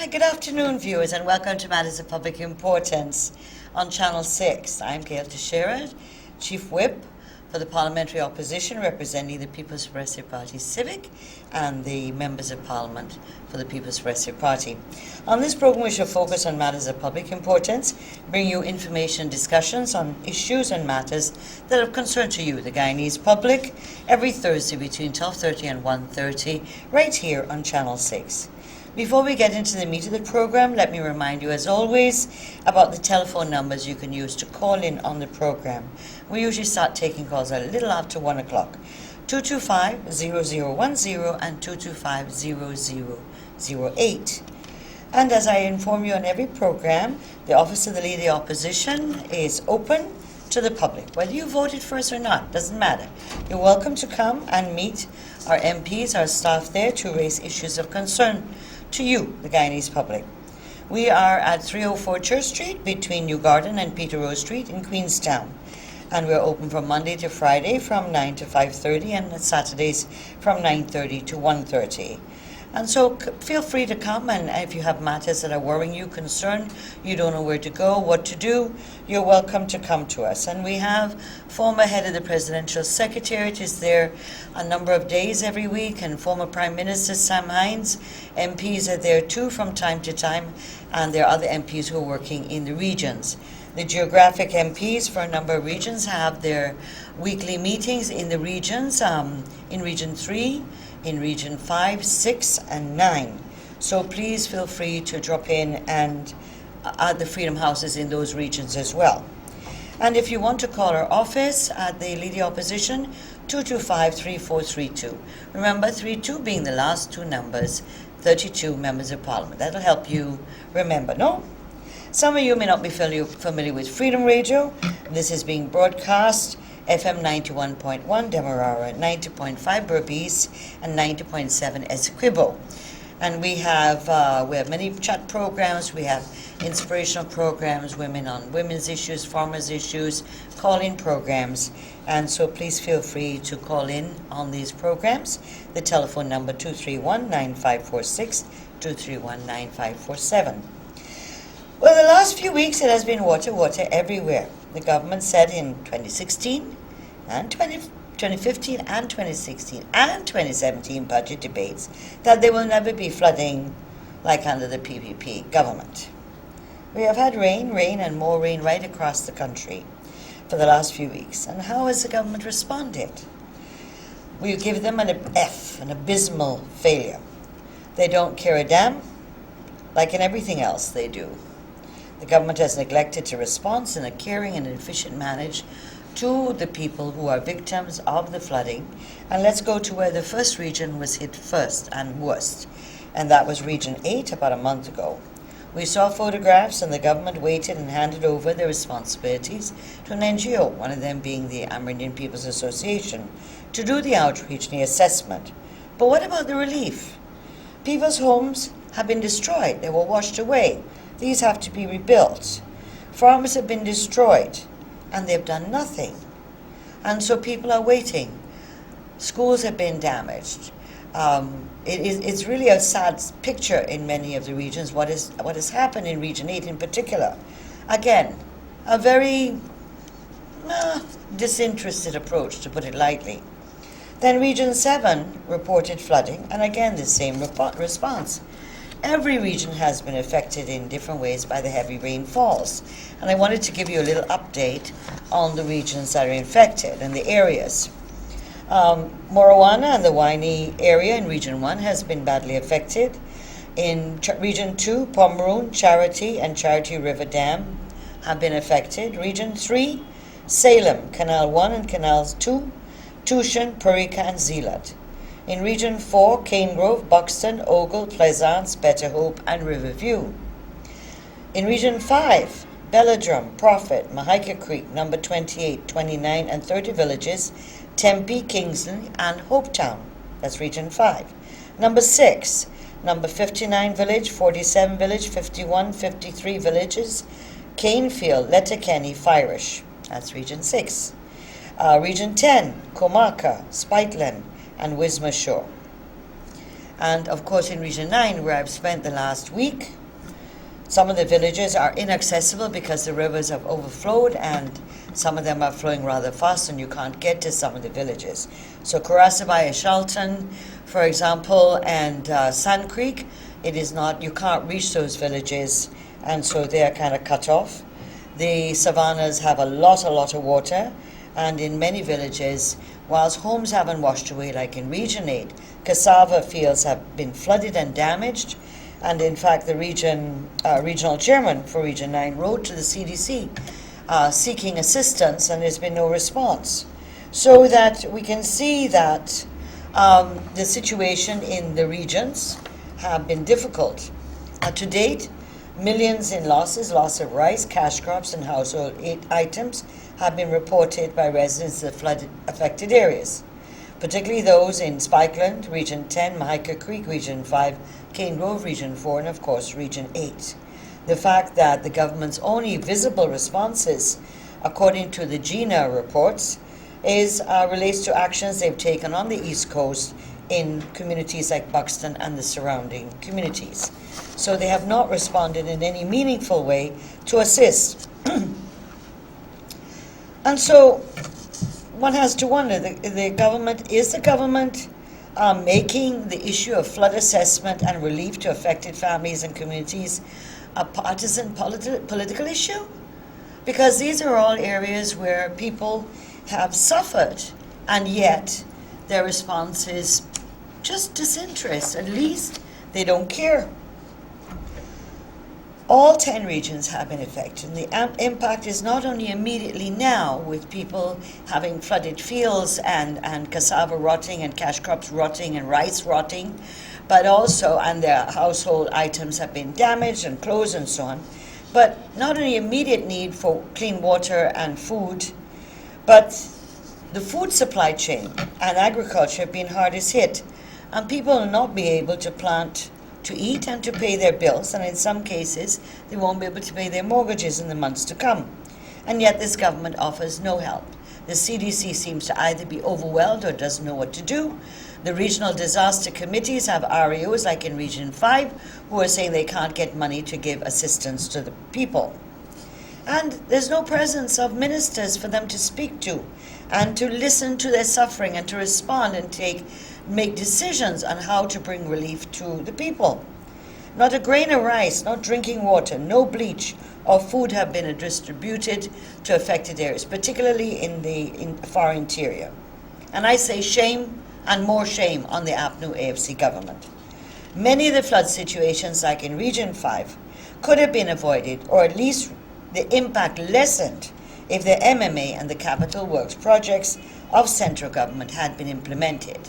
Hi, good afternoon, viewers, and welcome to Matters of Public Importance on Channel 6. I'm Gail Teixeira, Chief Whip for the Parliamentary Opposition, representing the People's Progressive Party Civic and the Members of Parliament for the People's Progressive Party. On this program, we shall focus on matters of public importance, bring you information discussions on issues and matters that are of concern to you, the Guyanese public, every Thursday between 12:30 and 1:30, right here on Channel 6. Before we get into the meat of the program, let me remind you, as always, about the telephone numbers you can use to call in on the program. We usually start taking calls a little after 1 o'clock. 225-0010 and 225-0008. And as I inform you on every program, the Office of the Leader of the Opposition is open to the public. Whether you voted for us or not, doesn't matter. You're welcome to come and meet our MPs, our staff there, to raise issues of concern to you, the Guyanese public. We are at 304 Church Street between New Garden and Peterborough Street in Queenstown. And we're open from Monday to Friday from 9 to 5:30 and Saturdays from 9:30 to 1:30. And so feel free to come, and if you have matters that are worrying you, concerned, you don't know where to go, what to do, you're welcome to come to us. And we have former head of the Presidential Secretariat is there a number of days every week, and former Prime Minister Sam Hinds. MPs are there too from time to time, and there are other MPs who are working in the regions. The geographic MPs for a number of regions have their weekly meetings in the regions, in Region 3, in Region 5, 6, and 9. So please feel free to drop in and at the Freedom Houses in those regions as well. And if you want to call our office at the Leader Opposition, 225-3432. Remember, 32 being the last two numbers, 32 members of Parliament. That'll help you remember, no? Some of you may not be familiar with Freedom Radio. This is being broadcast FM 91.1 Demerara, 90.5 Berbice, and 90.7 Essequibo. And we have many chat programs. We have inspirational programs, women on women's issues, farmers' issues, call-in programs. And so please feel free to call in on these programs. The telephone number 231-9546, 231-9547. Well, the last few weeks it has been water everywhere. The government said in 2016 and 2015 and 2016 and 2017 budget debates that there will never be flooding like under the PPP government. We have had rain, and more rain right across the country for the last few weeks. And how has the government responded? We give them an F, an abysmal failure. They don't care a damn, like in everything else they do. The government has neglected to respond in a caring and efficient manner to the people who are victims of the flooding. And let's go to where the first region was hit first and worst, and that was Region 8 about a month ago. We saw photographs, and the government waited and handed over their responsibilities to an NGO, one of them being the Amerindian People's Association, to do the outreach and the assessment. But what about the relief? People's homes have been destroyed. They were washed away. These have to be rebuilt. Farmers have been destroyed, and they've done nothing. And so people are waiting. Schools have been damaged. It's really a sad picture in many of the regions, what has happened in Region 8 in particular. Again, a very disinterested approach, to put it lightly. Then Region 7 reported flooding, and again the same response. Every region has been affected in different ways by the heavy rainfalls. And I wanted to give you a little update on the regions that are infected and the areas. Morowana and the Waini area in Region 1 has been badly affected. In Region 2, Pomeroon, Charity, and Charity River Dam have been affected. Region 3, Salem, Canal 1 and Canals 2, Tushan, Parika, and Zeelat. In Region 4, Cane Grove, Buxton, Ogle, Plaisance, Better Hope, and Riverview. In Region 5, Belladrum, Prophet, Mahika Creek, number 28, 29, and 30 villages, Tempe, Kingsley, and Hopetown. That's Region 5. Number 6, number 59 village, 47 village, 51, 53 villages, Canefield, Letterkenny, Firish. That's Region 6. Region 10, Comaka, Spiteland, and Wismar Shore. And of course in Region 9, where I've spent the last week, some of the villages are inaccessible because the rivers have overflowed, and some of them are flowing rather fast and you can't get to some of the villages. So Karasabai, Shalton, for example, and Sand Creek, it is not, you can't reach those villages, and so they are kind of cut off. The savannas have a lot of water, and in many villages, whilst homes haven't washed away like in Region 8, cassava fields have been flooded and damaged. And in fact, the regional chairman for Region 9 wrote to the CDC seeking assistance, and there's been no response. So that we can see that the situation in the regions have been difficult. To date, millions in losses, loss of rice, cash crops, and household items have been reported by residents of flood-affected areas, particularly those in Spikeland, Region 10, Mahika Creek, Region 5, Cane Grove, Region 4, and of course Region 8. The fact that the government's only visible responses, according to the GINA reports, relates to actions they've taken on the East Coast in communities like Buxton and the surrounding communities. So they have not responded in any meaningful way to assist. And so one has to wonder, is the government making the issue of flood assessment and relief to affected families and communities a partisan political issue? Because these are all areas where people have suffered, and yet their response is just disinterest. At least they don't care. All 10 regions have been affected, and the impact is not only immediately now with people having flooded fields and cassava rotting and cash crops rotting and rice rotting, but also, and their household items have been damaged and clothes and so on, but not only immediate need for clean water and food, but the food supply chain and agriculture have been hardest hit, and people will not be able to plant to eat and to pay their bills, and in some cases they won't be able to pay their mortgages in the months to come. And yet this government offers no help. The CDC seems to either be overwhelmed or doesn't know what to do. The regional disaster committees have REOs, like in Region 5, who are saying they can't get money to give assistance to the people. And there's no presence of ministers for them to speak to and to listen to their suffering and to respond and make decisions on how to bring relief to the people. Not a grain of rice, not drinking water, no bleach or food have been distributed to affected areas, particularly in the far interior. And I say shame and more shame on the APNU AFC government. Many of the flood situations, like in Region 5, could have been avoided, or at least the impact lessened, if the MMA and the capital works projects of central government had been implemented.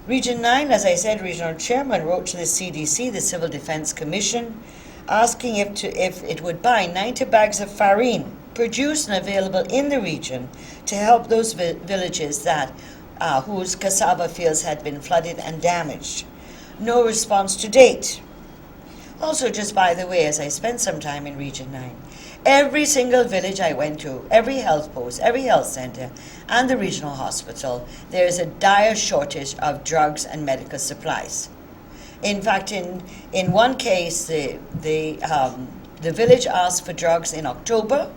Region 9, as I said, regional chairman wrote to the CDC, the Civil Defense Commission, asking if it would buy 90 bags of farine produced and available in the region to help those villages that whose cassava fields had been flooded and damaged. No response to date. Also, just by the way, as I spent some time in Region 9, every single village I went to, every health post, every health center, and the regional hospital, there is a dire shortage of drugs and medical supplies. In fact, in one case, the village asked for drugs in October.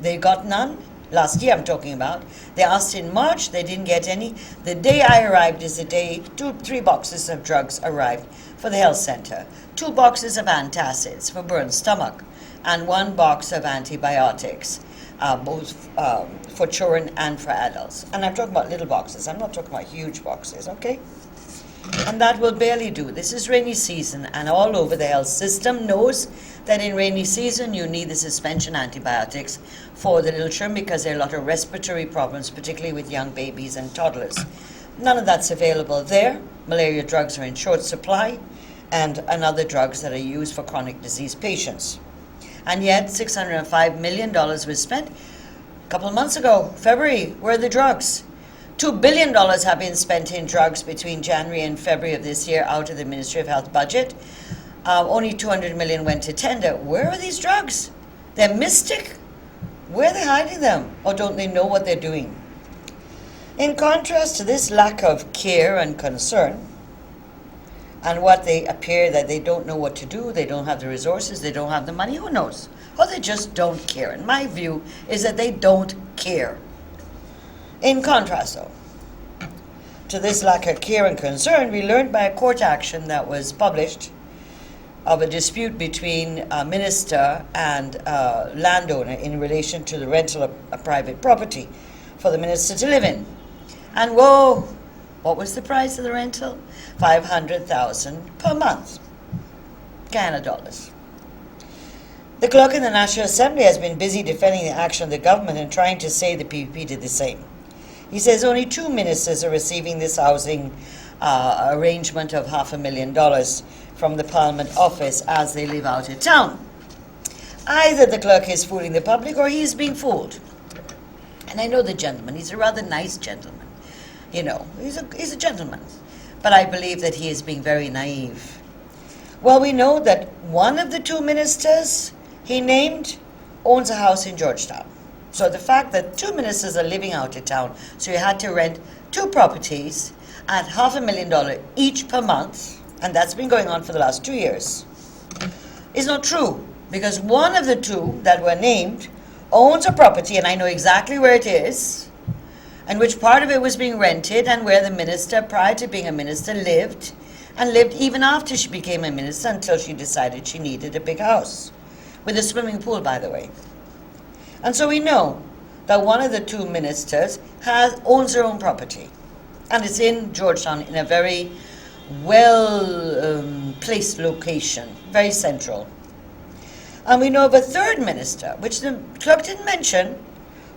They got none. Last year I'm talking about. They asked in March, they didn't get any. The day I arrived is the day 3 boxes of drugs arrived for the health center. 2 boxes of antacids for burned stomach, and 1 box of antibiotics, both for children and for adults. And I'm talking about little boxes. I'm not talking about huge boxes, okay? And that will barely do. This is rainy season, and all over the health system knows that in rainy season you need the suspension antibiotics for the little children because there are a lot of respiratory problems, particularly with young babies and toddlers. None of that's available there. Malaria drugs are in short supply, and other drugs that are used for chronic disease patients. And yet $605 million was spent a couple of months ago, February. Where are the drugs? $2 billion have been spent in drugs between January and February of this year out of the Ministry of Health budget. Only $200 million went to tender. Where are these drugs? They're mystic. Where are they hiding them? Or don't they know what they're doing? In contrast to this lack of care and concern, and what they appear that they don't know what to do, they don't have the resources, they don't have the money, who knows? Or they just don't care. And my view is that they don't care. In contrast, though, to this lack of care and concern, we learned by a court action that was published of a dispute between a minister and a landowner in relation to the rental of a private property for the minister to live in. And whoa, what was the price of the rental? $500,000 per month, Canada dollars. The clerk in the National Assembly has been busy defending the action of the government and trying to say the PPP did the same. He says only 2 ministers are receiving this housing arrangement of $500,000 from the Parliament office as they live out of town. Either the clerk is fooling the public or he's being fooled. And I know the gentleman, he's a rather nice gentleman. You know, he's a gentleman. But I believe that he is being very naive. Well, we know that one of the 2 ministers he named owns a house in Georgetown. So the fact that 2 ministers are living out of town, so you had to rent 2 properties at $500,000 each per month, and that's been going on for the last 2 years, is not true. Because one of the 2 that were named owns a property, and I know exactly where it is, and which part of it was being rented, and where the minister, prior to being a minister, lived, and lived even after she became a minister until she decided she needed a big house, with a swimming pool, by the way. And so we know that one of the 2 ministers owns her own property, and it's in Georgetown in a very well-placed location, very central. And we know of a 3rd minister, which the clerk didn't mention,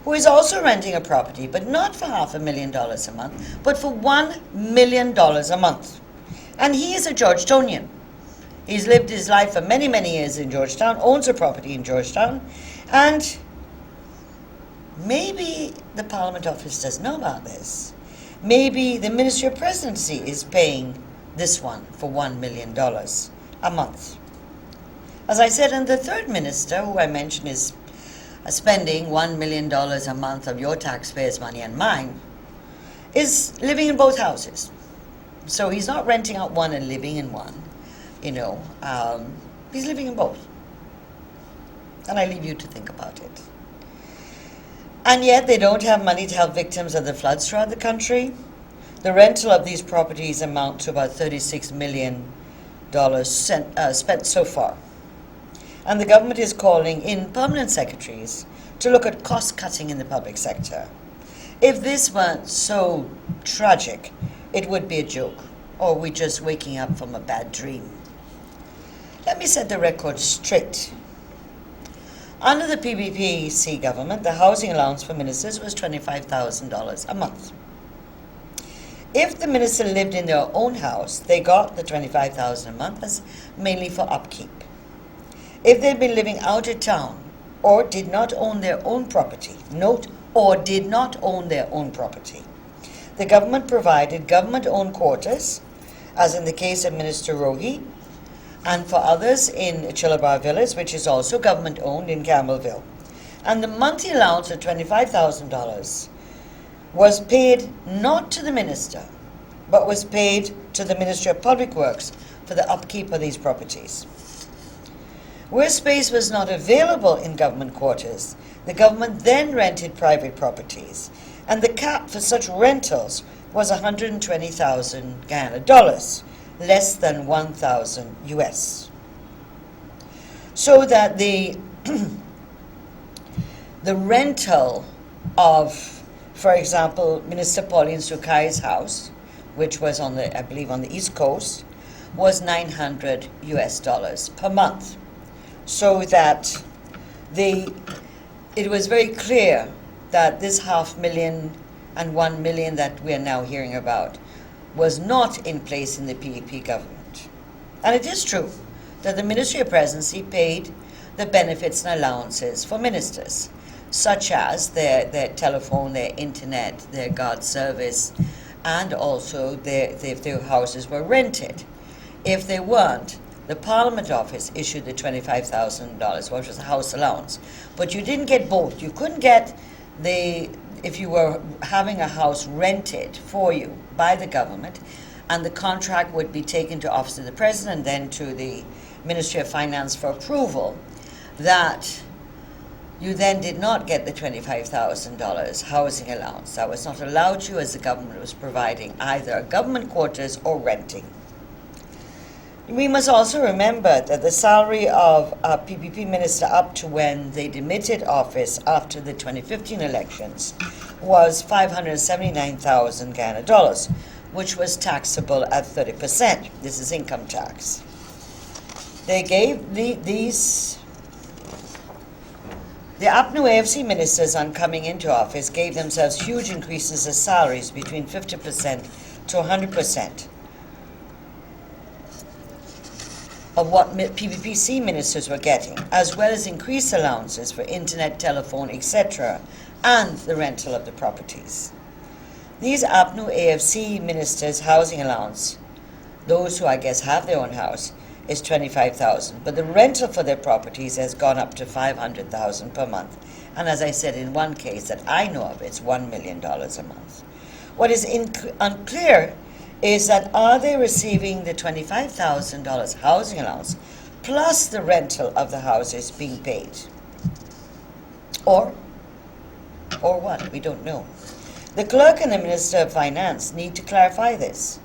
who is also renting a property, but not for $500,000 a month, but for $1 million a month. And he is a Georgetonian. He's lived his life for many, many years in Georgetown, owns a property in Georgetown, and maybe the Parliament office doesn't know about this. Maybe the Ministry of Presidency is paying this one for $1 million a month. As I said, and the 3rd minister, who I mentioned, is spending $1 million a month of your taxpayers' money and mine, is living in both houses. So he's not renting out one and living in one, you know. He's living in both. And I leave you to think about it. And yet they don't have money to help victims of the floods throughout the country. The rental of these properties amount to about $36 million spent so far. And the government is calling in permanent secretaries to look at cost cutting in the public sector. If this weren't so tragic, it would be a joke, or we're just waking up from a bad dream. Let me set the record straight. Under the PPP government, the housing allowance for ministers was $25,000 a month. If the minister lived in their own house, they got the $25,000 a month as mainly for upkeep. If they'd been living out of town or did not own their own property, note, or did not own their own property, the government provided government-owned quarters, as in the case of Minister Rohi, and for others in Chillabar Villas, which is also government-owned in Campbellville. And the monthly allowance of $25,000 was paid not to the minister, but was paid to the Ministry of Public Works for the upkeep of these properties. Where space was not available in government quarters, the government then rented private properties, and the cap for such rentals was $120,000 Guyana dollars, less than 1,000 US. So that the rental of, for example, Minister Pauline Sukai's house, which was on the, I believe, on the East Coast, was $900 US per month. So that it was very clear that this $500,000 and $1 million that we are now hearing about was not in place in the PPP government. And it is true that the Ministry of Presidency paid the benefits and allowances for ministers, such as their telephone, their internet, their guard service, and also if their houses were rented. If they weren't, the Parliament office issued the $25,000, which was a house allowance. But you didn't get both. You couldn't get if you were having a house rented for you by the government, and the contract would be taken to Office of the President, then to the Ministry of Finance for approval, that you then did not get the $25,000 housing allowance. That was not allowed to you, as the government was providing either government quarters or renting. We must also remember that the salary of a PPP minister up to when they demitted office after the 2015 elections was 579,000 Ghana dollars, which was taxable at 30%. This is income tax. They gave the APNU AFC ministers on coming into office gave themselves huge increases of salaries between 50% to 100% of what PPPC ministers were getting, as well as increased allowances for internet, telephone, etc., and the rental of the properties. These APNU AFC ministers' housing allowance, those who I guess have their own house, is $25,000, but the rental for their properties has gone up to $500,000 per month. And as I said, in one case that I know of, it's $1 million a month. What is unclear is that are they receiving the $25,000 housing allowance plus the rental of the houses being paid? Or what? We don't know. The clerk and the Minister of Finance need to clarify this.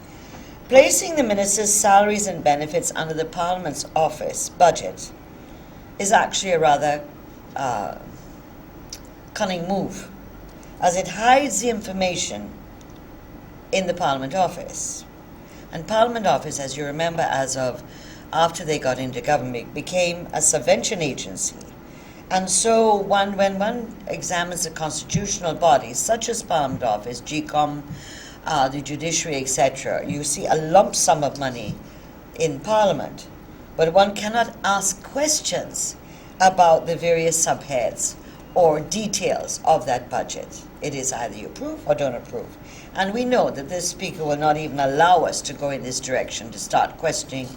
Placing the ministers' salaries and benefits under the Parliament's office budget is actually a rather cunning move, as it hides the information in the Parliament office. And Parliament office, as you remember, as of after they got into government, became a subvention agency. And so when one examines the constitutional bodies, such as Parliament office, GECOM, the judiciary, etc., you see a lump sum of money in Parliament, but one cannot ask questions about the various subheads or details of that budget. It is either you approve or don't approve. And we know that this Speaker will not even allow us to go in this direction, to start questioning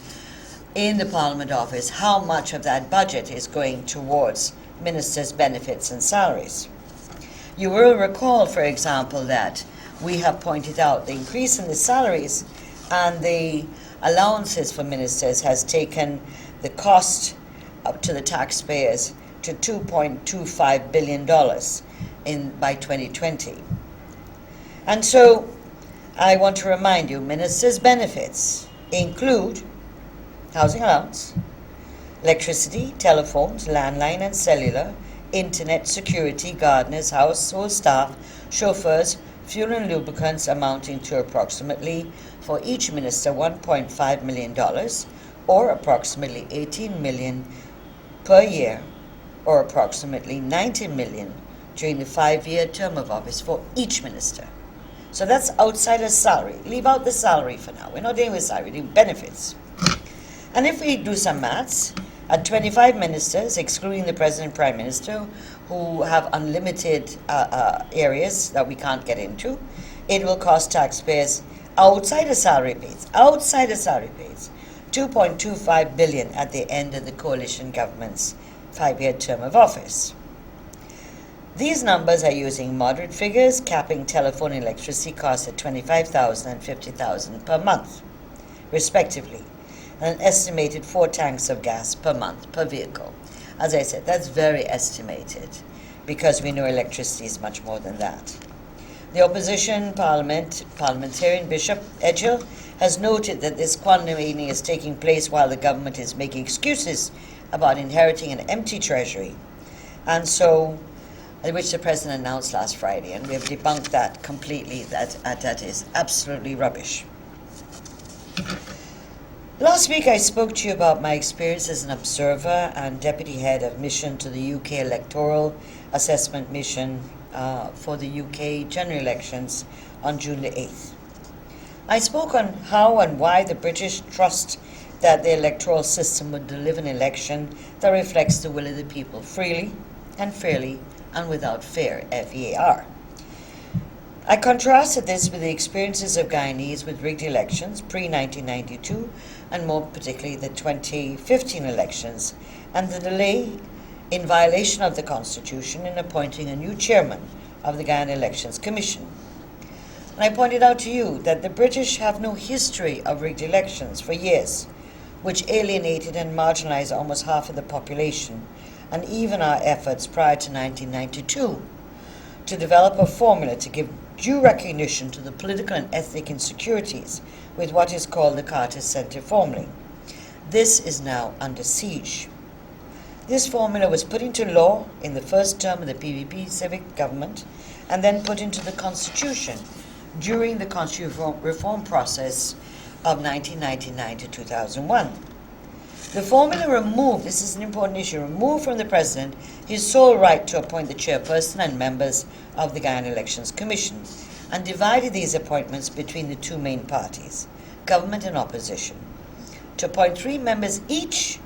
in the Parliament office how much of that budget is going towards ministers' benefits and salaries. You will recall, for example, that we have pointed out the increase in the salaries and the allowances for ministers has taken the cost up to the taxpayers to $2.25 billion by 2020. And so I want to remind you, ministers' benefits include housing allowance, electricity, telephones, landline and cellular, internet, security, gardeners, household staff, chauffeurs, fuel and lubricants amounting to approximately, for each minister, $1.5 million, or approximately $18 million per year, or approximately $90 million during the 5-year term of office for each minister. So that's outside of salary. Leave out the salary for now. We're not dealing with salary, we're doing benefits. And if we do some maths, at 25 ministers, excluding the President and Prime Minister, who have unlimited areas that we can't get into, it will cost taxpayers outside of salary pays, $2.25 billion at the end of the coalition government's 5-year term of office. These numbers are using moderate figures, capping telephone and electricity costs at $25,000 and $50,000 per month, respectively, and an estimated 4 tanks of gas per month per vehicle. As I said, that's very estimated, because we know electricity is much more than that. The opposition parliamentarian Bishop Edghill has noted that this quantum eating is taking place while the government is making excuses about inheriting an empty treasury, and so, which the President announced last Friday, and we have debunked that completely, that is absolutely rubbish. Last week I spoke to you about my experience as an observer and deputy head of mission to the UK electoral assessment mission for the UK general elections on June the 8th. I spoke on how and why the British trust that the electoral system would deliver an election that reflects the will of the people freely and fairly and without fear, F-E-A-R. I contrasted this with the experiences of Guyanese with rigged elections pre-1992 and more particularly the 2015 elections and the delay in violation of the Constitution in appointing a new chairman of the Guyana Elections Commission. And I pointed out to you that the British have no history of rigged elections for years, which alienated and marginalized almost half of the population, and even our efforts prior to 1992 to develop a formula to give due recognition to the political and ethnic insecurities with what is called the Carter Center formula. This is now under siege. This formula was put into law in the first term of the PPP civic government and then put into the Constitution during the constitutional reform process of 1999 to 2001. The formula removed, this is an important issue, removed from the President his sole right to appoint the chairperson and members of the Guyana Elections Commission and divided these appointments between the two main parties, government and opposition, to appoint 3 members each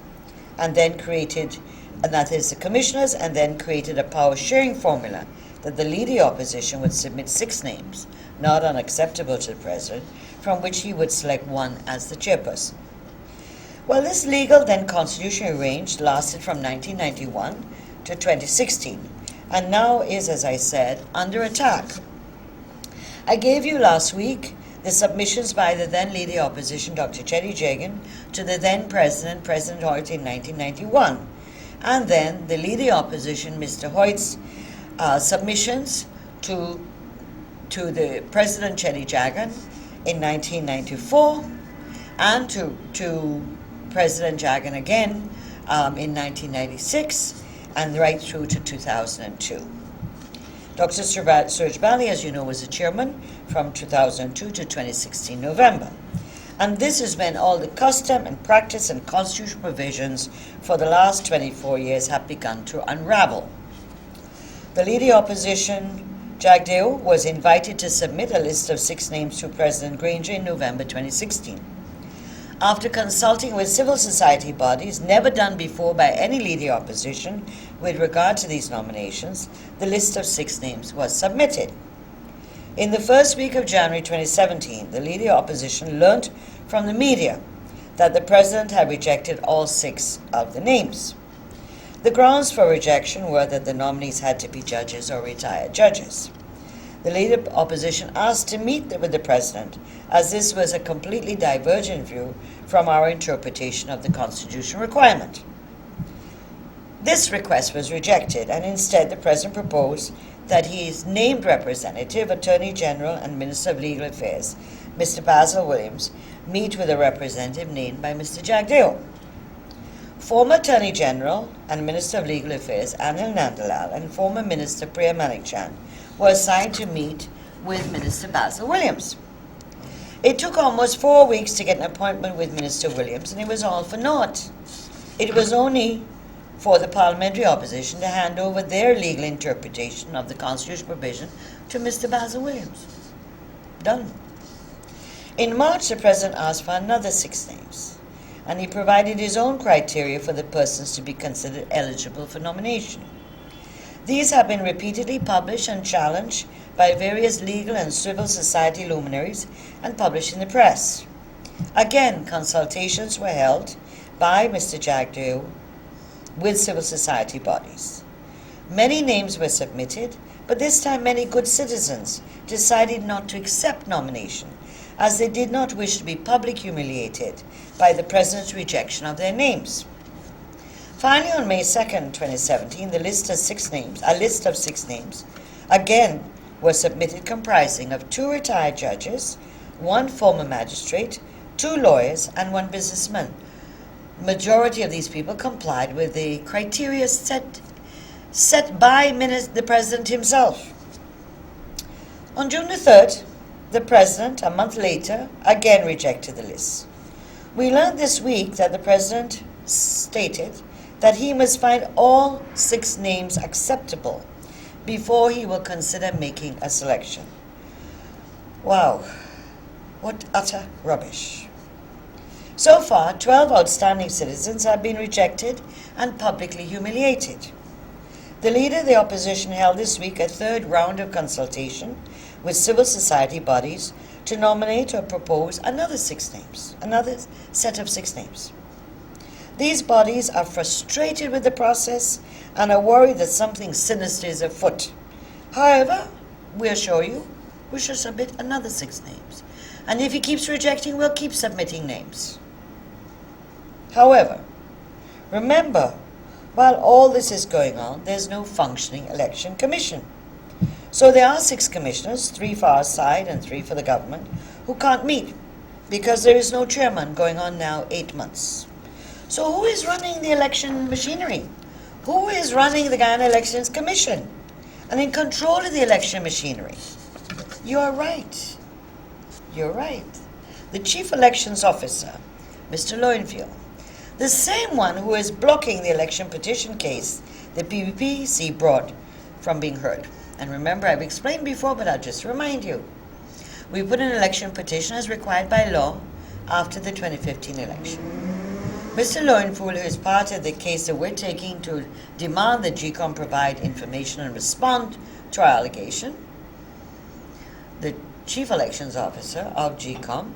and then created, and that is the commissioners, and then created a power sharing formula that the leading opposition would submit 6 names, not unacceptable to the President, from which he would select one as the chairperson. Well, this legal, then constitutional range lasted from 1991 to 2016, and now is, as I said, under attack. I gave you last week the submissions by the then leading opposition, Dr. Chetty Jagan, to the then President, President Hoyt, in 1991, and then the leading opposition, Mr. Hoyt's submissions to the President Chetty Jagan in 1994, and to President Jagan again in 1996, and right through to 2002. Dr. Suraj Bali, as you know, was the chairman from 2002 to 2016 November. And this has been all the custom and practice and constitutional provisions for the last 24 years have begun to unravel. The leading opposition, Jagdeo, was invited to submit a list of 6 names to President Granger in November 2016. After consulting with civil society bodies, never done before by any leading opposition with regard to these nominations, the list of 6 names was submitted. In the first week of January 2017, the leading opposition learnt from the media that the President had rejected all 6 of the names. The grounds for rejection were that the nominees had to be judges or retired judges. The leader opposition asked to meet with the President, as this was a completely divergent view from our interpretation of the constitutional requirement. This request was rejected, and instead the President proposed that his named representative, Attorney General and Minister of Legal Affairs, Mr. Basil Williams, meet with a representative named by Mr. Jagdeo. Former Attorney General and Minister of Legal Affairs, Anil Nandalal, and former Minister Priya Manikchand were assigned to meet with Minister Basil Williams. It took almost 4 weeks to get an appointment with Minister Williams, and it was all for naught. It was only for the parliamentary opposition to hand over their legal interpretation of the constitutional provision to Mr. Basil Williams. Done. In March, the President asked for another 6 names, and he provided his own criteria for the persons to be considered eligible for nomination. These have been repeatedly published and challenged by various legal and civil society luminaries and published in the press. Again, consultations were held by Mr. Jagdeo with civil society bodies. Many names were submitted, but this time many good citizens decided not to accept nomination, as they did not wish to be publicly humiliated by the President's rejection of their names. Finally, on May 2nd, 2017, a list of 6 names, again was submitted, comprising of 2 retired judges, 1 former magistrate, 2 lawyers, and 1 businessman. Majority of these people complied with the criteria set by the President himself. On June the 3rd, the President, a month later, again rejected the list. We learned this week that the President stated that he must find all 6 names acceptable before he will consider making a selection. Wow, what utter rubbish. So far, 12 outstanding citizens have been rejected and publicly humiliated. The leader of the opposition held this week a 3rd round of consultation with civil society bodies to nominate or propose another 6 names, another set of 6 names. These bodies are frustrated with the process and are worried that something sinister is afoot. However, we assure you we shall submit another 6 names. And if he keeps rejecting, we'll keep submitting names. However, remember, while all this is going on, there's no functioning election commission. So there are 6 commissioners, 3 for our side and 3 for the government, who can't meet because there is no chairman going on now 8 months. So who is running the election machinery? Who is running the Guyana Elections Commission and in control of the election machinery? You are right. You're right. The Chief Elections Officer, Mr. Lowenfield, the same one who is blocking the election petition case the PPP brought from being heard. And remember, I've explained before, but I'll just remind you. We put an election petition as required by law after the 2015 election. Mr. Lowenfield, who is part of the case that we're taking to demand that GECOM provide information and respond to our allegation, the Chief Elections Officer of GECOM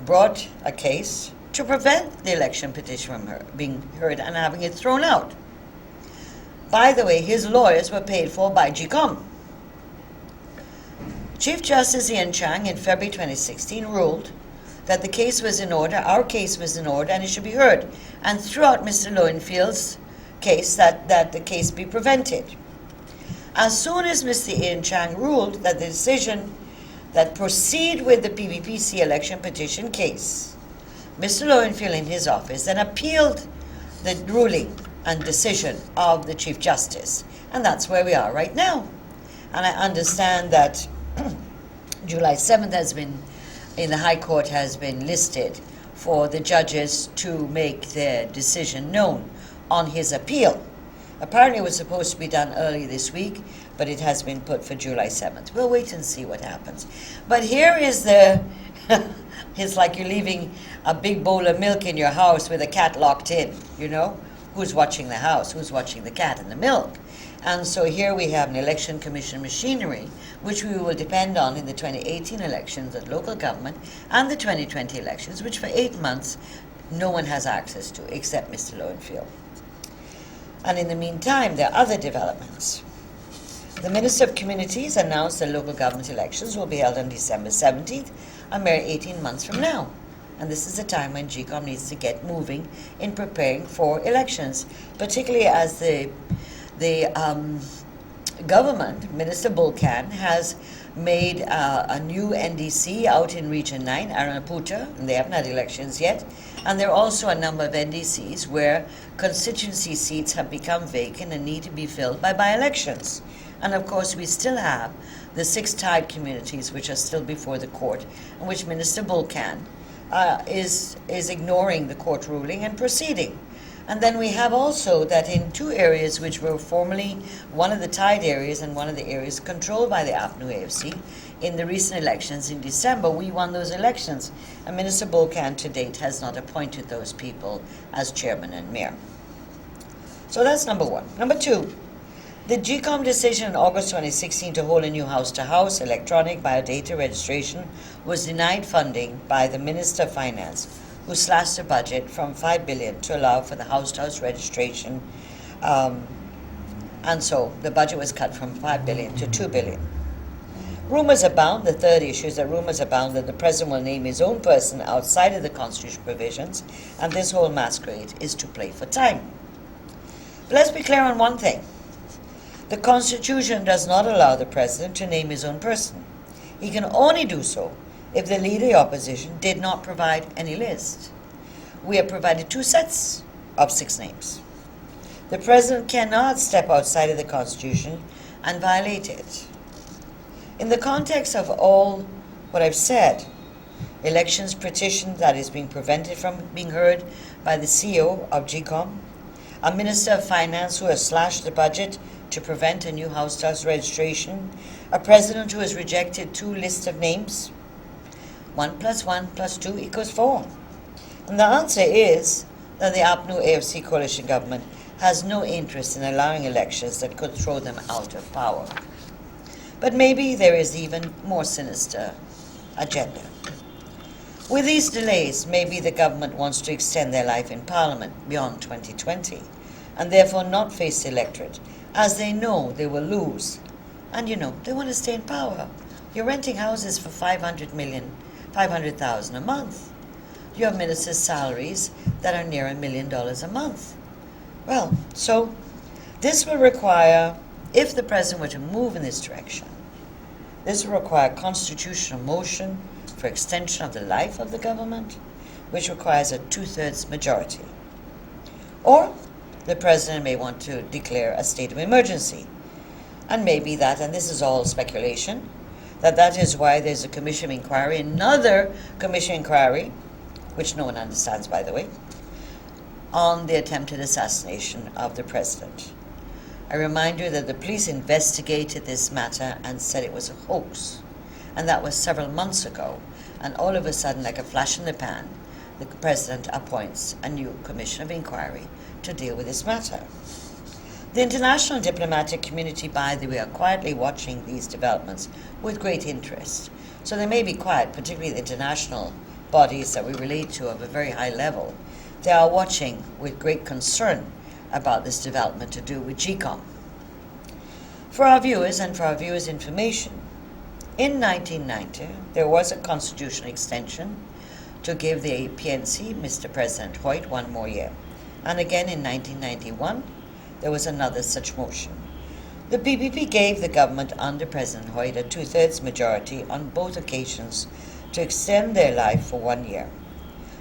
brought a case to prevent the election petition from being heard and having it thrown out. By the way, his lawyers were paid for by GECOM. Chief Justice Ian Chang in February 2016 ruled that the case was in order, our case was in order, and it should be heard, and threw out Mr. Lowenfield's case that the case be prevented. As soon as Mr. Ian Chang ruled that the decision that proceed with the PPPC election petition case, Mr. Lowenfield in his office then appealed the ruling and decision of the Chief Justice, and that's where we are right now. And I understand that July 7th has been, in the High Court, has been listed for the judges to make their decision known on his appeal. Apparently it was supposed to be done early this week, but it has been put for July 7th. We'll wait and see what happens. But here is the, it's like you're leaving a big bowl of milk in your house with a cat locked in, you know? Who's watching the house? Who's watching the cat and the milk? And so here we have an election commission machinery, which we will depend on in the 2018 elections at local government and the 2020 elections, which for 8 months no one has access to except Mr. Lowenfield. And in the meantime, there are other developments. The Minister of Communities announced that local government elections will be held on December 17th, a mere 18 months from now. And this is the time when GECOM needs to get moving in preparing for elections, particularly as the government, Minister Bulkan, has made a new NDC out in Region 9, Aranaputa, and they haven't had elections yet. And there are also a number of NDCs where constituency seats have become vacant and need to be filled by by-elections. And of course, we still have the 6 tied communities which are still before the court, and which Minister Bulkan is ignoring the court ruling and proceeding. And then we have also that in 2 areas which were formerly one of the tied areas and one of the areas controlled by the APNU AFC, in the recent elections in December, we won those elections. And Minister Bulkan to date has not appointed those people as chairman and mayor. So that's number 1. Number 2, the GECOM decision in August 2016 to hold a new house-to-house electronic biodata registration was denied funding by the Minister of Finance, who slashed the budget from $5 billion to allow for the house-to-house registration. And so the budget was cut from $5 billion to $2 billion. Rumors abound, the third issue is that rumors abound that the President will name his own person outside of the Constitution provisions, and this whole masquerade is to play for time. But let's be clear on one thing. The Constitution does not allow the President to name his own person. He can only do so if the Leader of the Opposition did not provide any list. We have provided 2 sets of 6 names. The President cannot step outside of the Constitution and violate it. In the context of all what I've said, elections petition that is being prevented from being heard by the CEO of GECOM, a Minister of Finance who has slashed the budget to prevent a new house-to-house registration, a President who has rejected 2 lists of names, 1 + 1 + 2 = 4. And the answer is that the APNU AFC coalition government has no interest in allowing elections that could throw them out of power. But maybe there is even more sinister agenda. With these delays, maybe the government wants to extend their life in Parliament beyond 2020 and therefore not face the electorate, as they know they will lose And they want to stay in power. You're renting houses for 500,000 a month. You have ministers' salaries that are near $1 million a month. Well, so this will require, if the president were to move in this direction, this will require constitutional motion for extension of the life of the government, which requires a 2/3 majority. Or the president may want to declare a state of emergency. And maybe that, and this is all speculation, that is why there's a commission of inquiry, another commission inquiry, which no one understands, by the way, on the attempted assassination of the president. I remind you that the police investigated this matter and said it was a hoax. And that was several months ago. And all of a sudden, like a flash in the pan, the president appoints a new commission of inquiry to deal with this matter. The international diplomatic community, by the way, are quietly watching these developments with great interest. So they may be quiet, particularly the international bodies that we relate to of a very high level. They are watching with great concern about this development to do with GECOM. For our viewers and for our viewers' information, in 1990, there was a constitutional extension to give the PNC, Mr. President Hoyt, 1 more year. And again in 1991, there was another such motion. The PPP gave the government under President Hoyt a 2/3 majority on both occasions to extend their life for 1 year,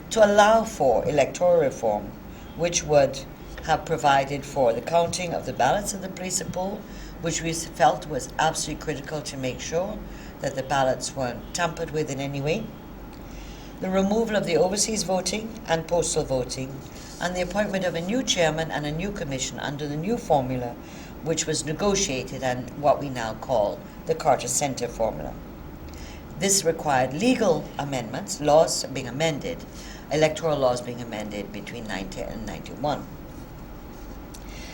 to allow for electoral reform, which would have provided for the counting of the ballots in the precinct poll, which we felt was absolutely critical to make sure that the ballots weren't tampered with in any way, the removal of the overseas voting and postal voting, and the appointment of a new chairman and a new commission under the new formula, which was negotiated and what we now call the Carter Center formula. This required legal amendments, laws being amended, electoral laws being amended between 90 and 91.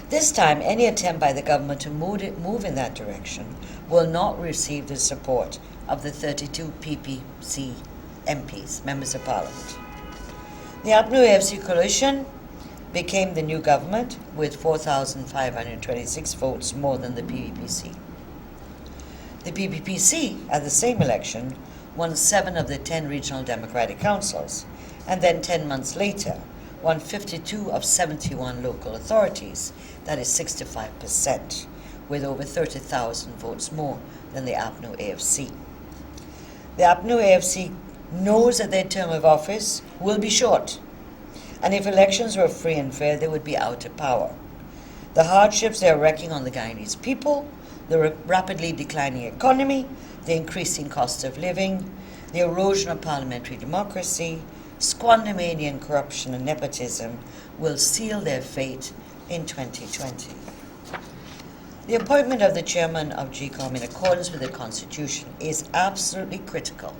This time, any attempt by the government to move in that direction will not receive the support of the 32 PPC MPs, members of parliament. The APNU AFC coalition became the new government with 4,526 votes more than the PPC. The PPPC, at the same election, won 7 of the 10 regional democratic councils, and then 10 months later, won 52 of 71 local authorities, that is 65%, with over 30,000 votes more than the APNU AFC. The APNU AFC knows that their term of office will be short, and if elections were free and fair, they would be out of power. The hardships they are wreaking on the Guyanese people, the rapidly declining economy, the increasing cost of living, the erosion of parliamentary democracy, squandermania and corruption and nepotism will seal their fate in 2020. The appointment of the chairman of GECOM in accordance with the Constitution is absolutely critical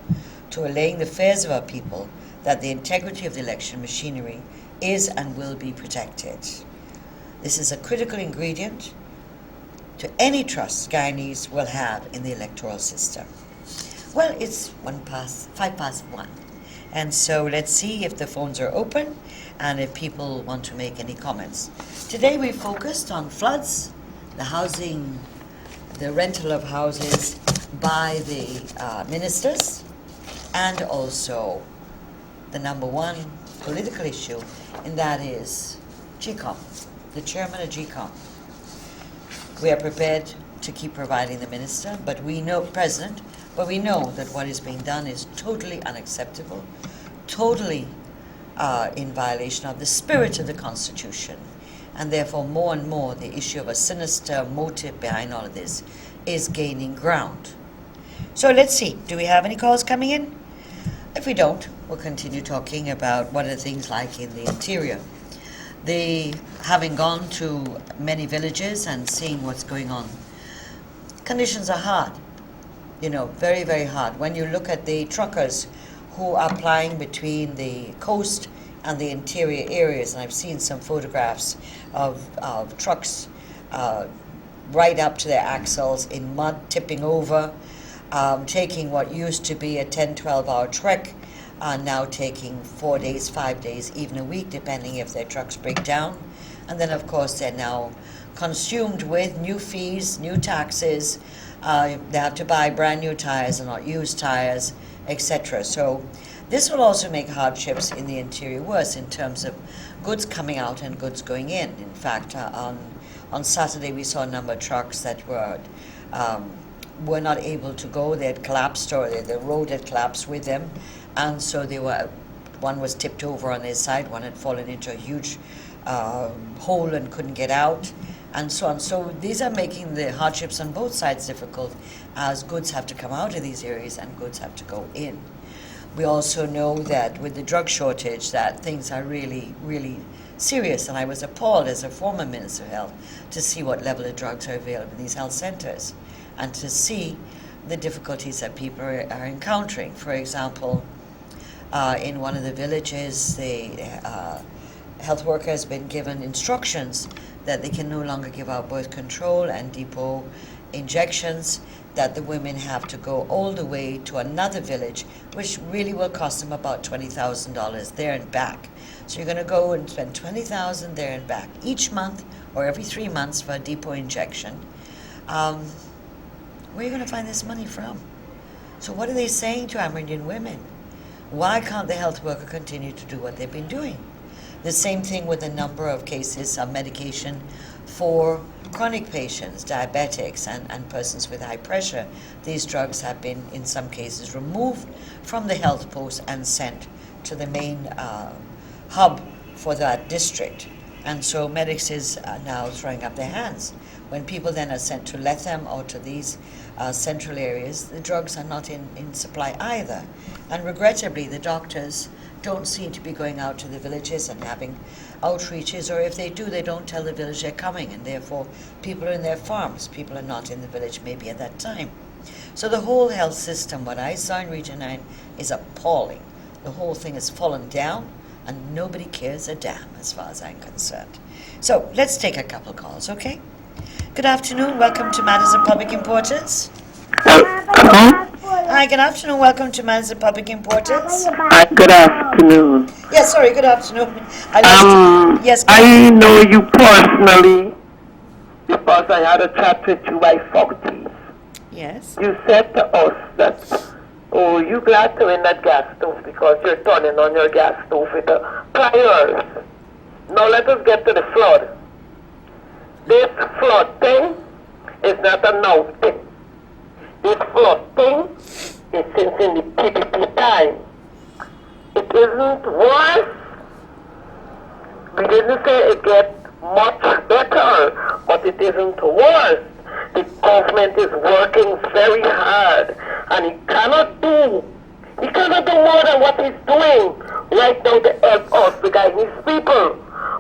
to allaying the fears of our people that the integrity of the election machinery is and will be protected. This is a critical ingredient to any trust Guyanese will have in the electoral system. Well, it's 1:05, and so let's see if the phones are open and if people want to make any comments. Today we focused on floods, the housing, the rental of houses by the ministers, and also the number one political issue, and that is GECOM, the chairman of GECOM. We are prepared to keep providing the minister, but we know, president, but we know that what is being done is totally unacceptable, totally in violation of the spirit of the Constitution, and therefore more and more the issue of a sinister motive behind all of this is gaining ground. So let's see, do we have any calls coming in? If we don't, we'll continue talking about what are things like in the interior. Having gone to many villages and seeing what's going on, conditions are hard, very, very hard. When you look at the truckers who are plying between the coast and the interior areas, and I've seen some photographs of trucks right up to their axles in mud, tipping over, taking what used to be a 10-12 hour trek, now taking 4 days, 5 days, even a week, depending if their trucks break down. And then, of course, they're now consumed with new fees, new taxes. They have to buy brand new tires and not used tires, etc. So this will also make hardships in the interior worse in terms of goods coming out and goods going in. In fact, on Saturday we saw a number of trucks that were not able to go. They had collapsed, or the road had collapsed with them, and so one was tipped over on their side, one had fallen into a huge hole and couldn't get out, and so on. So these are making the hardships on both sides difficult, as goods have to come out of these areas and goods have to go in. We also know that with the drug shortage that things are really, really serious, and I was appalled as a former Minister of Health to see what level of drugs are available in these health centres and to see the difficulties that people are encountering. For example, in one of the villages, the health worker has been given instructions that they can no longer give out birth control and depot injections, that the women have to go all the way to another village, which really will cost them about $20,000 there and back. So you're going to go and spend $20,000 there and back each month or every 3 months for a depot injection. Where are you going to find this money from? So what are they saying to Amerindian women? Why can't the health worker continue to do what they've been doing? The same thing with a number of cases of medication for chronic patients, diabetics, and persons with high pressure. These drugs have been, in some cases, removed from the health post and sent to the main hub for that district. And so medics is now throwing up their hands. When people then are sent to Letham or to these central areas, the drugs are not in supply either. And regrettably, the doctors don't seem to be going out to the villages and having outreaches, or if they do, they don't tell the village they're coming, and therefore people are in their farms. People are not in the village maybe at that time. So the whole health system, what I saw in Region 9, is appalling. The whole thing has fallen down, and nobody cares a damn as far as I'm concerned. So let's take a couple calls, okay? Good afternoon. Welcome to Matters of Public Importance. Hello? Hi, good afternoon. Welcome to Matters of Public Importance. Good afternoon. Yes, sorry, good afternoon. Yes, I know you personally because I had a chat with you by 40s. Yes. You said to us that, oh, you glad to win that gas stove because you're turning on your gas stove with the pliers. Now let us get to the flood. This flood thing is not a now thing. This flood thing is since in the PPP time. It isn't worse. We didn't say it gets much better, but it isn't worse. The government is working very hard, and he cannot do more than what he's doing right now to help us, the guy needs people.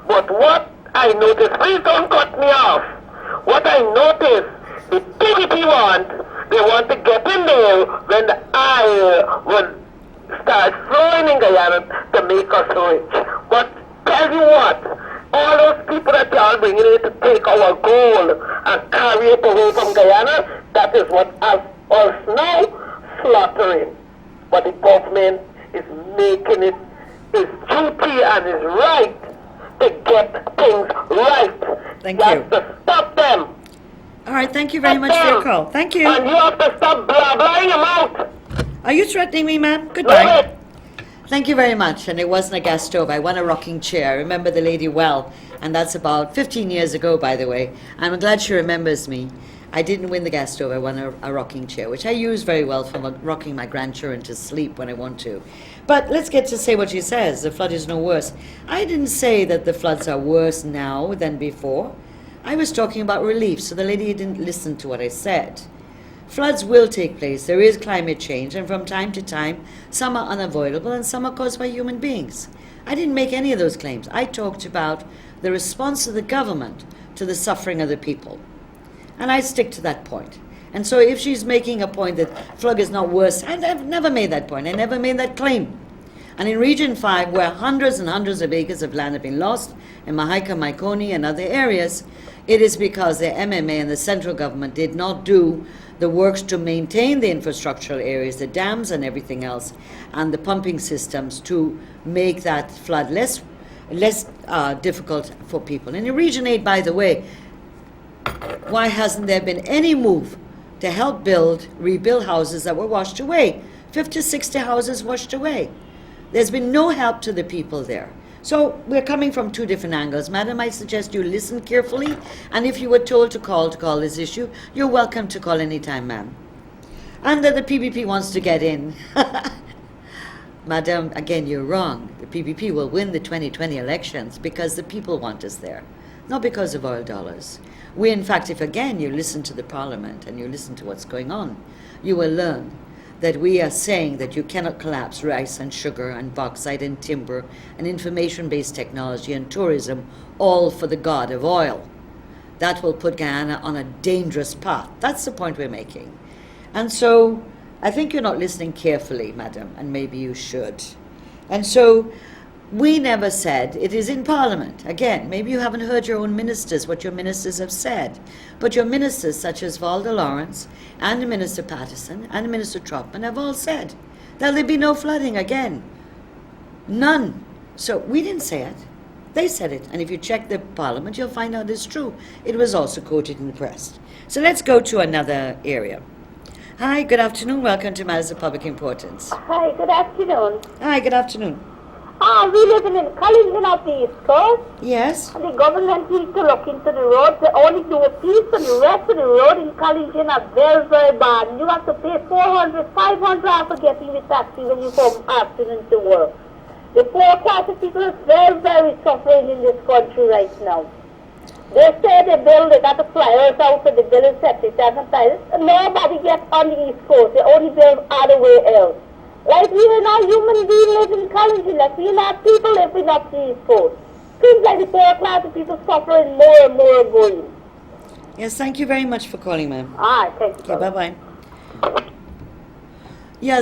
But what I noticed, please don't cut me off. What I noticed, the PPP they want to get in there when the oil will start flowing in Guyana to make us rich. But tell you what, all those people that y'all bringing in to take our gold and carry it away from Guyana, that is what has us now slaughtering. But the government is making it his duty and his right to get things right. Thank you. Have to stop them. All right, thank you very much for your call. Thank you. And you have to stop blabbering them out. Are you threatening me, ma'am? Goodbye. Thank you very much. And it wasn't a gas stove. I won a rocking chair. I remember the lady well. And that's about 15 years ago, by the way. I'm glad she remembers me. I didn't win the gas stove. I won a rocking chair, which I use very well for rocking my grandchildren to sleep when I want to. But let's get to say what she says. The flood is no worse. I didn't say that the floods are worse now than before. I was talking about relief, so the lady didn't listen to what I said. Floods will take place. There is climate change, and from time to time, some are unavoidable and some are caused by human beings. I didn't make any of those claims. I talked about the response of the government to the suffering of the people. And I stick to that point. And so if she's making a point that flood is not worse, and I've never made that point. I never made that claim. And in Region 5, where hundreds and hundreds of acres of land have been lost, in Mahaika, Maikoni, and other areas, it is because the MMA and the central government did not do the works to maintain the infrastructural areas, the dams and everything else, and the pumping systems to make that flood less difficult for people. And in Region 8, by the way, Why hasn't there been any move to help rebuild houses that were washed away? 50, 60 houses washed away. There's been no help to the people there. So we're coming from two different angles. Madam, I suggest you listen carefully, and if you were told to call this issue, you're welcome to call anytime, ma'am. And that the PPP wants to get in. Madam, again, you're wrong. The PPP will win the 2020 elections because the people want us there, not because of oil dollars. We, in fact, if again you listen to the Parliament and you listen to what's going on, you will learn that we are saying that you cannot collapse rice and sugar and bauxite and timber and information-based technology and tourism all for the god of oil. That will put Guyana on a dangerous path. That's the point we're making. And so I think you're not listening carefully, madam, and maybe you should. And so we never said, it is in Parliament. Again, maybe you haven't heard your own ministers, what your ministers have said. But your ministers, such as Valda Lawrence, and Minister Patterson, and Minister Trotman, have all said that there'll be no flooding again. None. So we didn't say it. They said it. And if you check the Parliament, you'll find out it's true. It was also quoted in the press. So let's go to another area. Hi, good afternoon. Welcome to Matters of Public Importance. Hi, good afternoon. Hi, good afternoon. We live in Cullington of the East Coast. Yes? And the government needs to look into the roads. They only do a piece, and the rest of the road in Cullington are very, very bad. And you have to pay $400, $500 for getting the taxi when you come afternoon to work. The poor class of people are very, very suffering in this country right now. They say they got the flyers out for the building septic tank and pipes. Nobody gets on the East Coast. They only build other way else. Like we are not human beings living in Cullington, like we are not people living up the East Coast. Seems like the poor class of people suffering more and more going. Yes, thank you very much for calling, ma'am. All right, thank you. Okay, bye-bye. Yeah,